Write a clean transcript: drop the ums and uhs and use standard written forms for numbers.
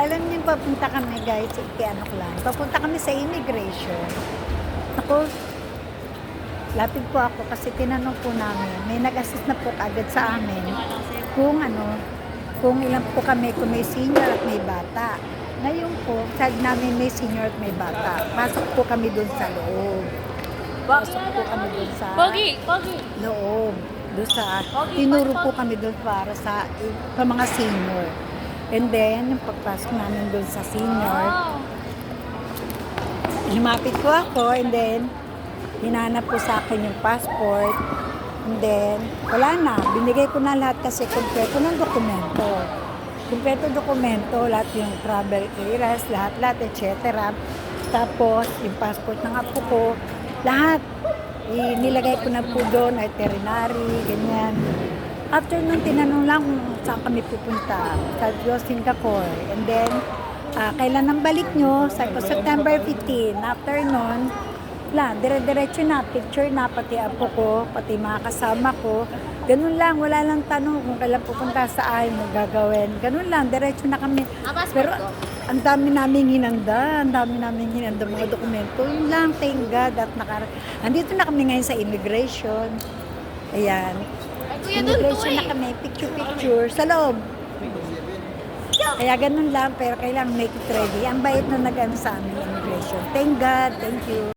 Alam niyo, papunta kami guys, ano ko lang, papunta kami sa immigration. Ako, lapit po ako kasi tinanong po namin, may nag-assist na po agad sa amin kung kung ilan po kami, kung may senior at may bata. Ngayon po, sabi namin may senior at may bata. Pasok po kami doon sa loob. Pasok po kami doon sa loob. Doon sa, tinuro po kami doon para sa mga senior. And then, yung pagpasok namin doon sa senior, lumapit po ako and then, hinanap po sa akin yung passport. And then, wala na. Binigay ko na lahat kasi kompleto ng dokumento. Kompleto dokumento, lahat yung travel clearance, lahat, etc. Tapos, yung passport ng apo ko, lahat. Nilagay ko na po doon, itinerary, ganyan. After nun, tinanong lang kung saan kami pupunta. Sabi ko, Singapore. And then, kailan ang balik nyo? Sabi ko, September 15. After nun, dire-diretso na, picture na, pati apo ko, pati mga kasama ko. Ganun lang, wala lang tanong kung kailan pupunta, saan mo gagawin. Ganun lang, diretso na kami. Pero ang dami naming hinanda, mga dokumento. Yun lang, thank God. At andito na kami ngayon sa immigration. Ayan. Immigration na kami, picture sa loob. Kaya ganun lang, pero kailangan make it ready. Ang bait na nag-ano sa amin immigration. Thank God, thank you.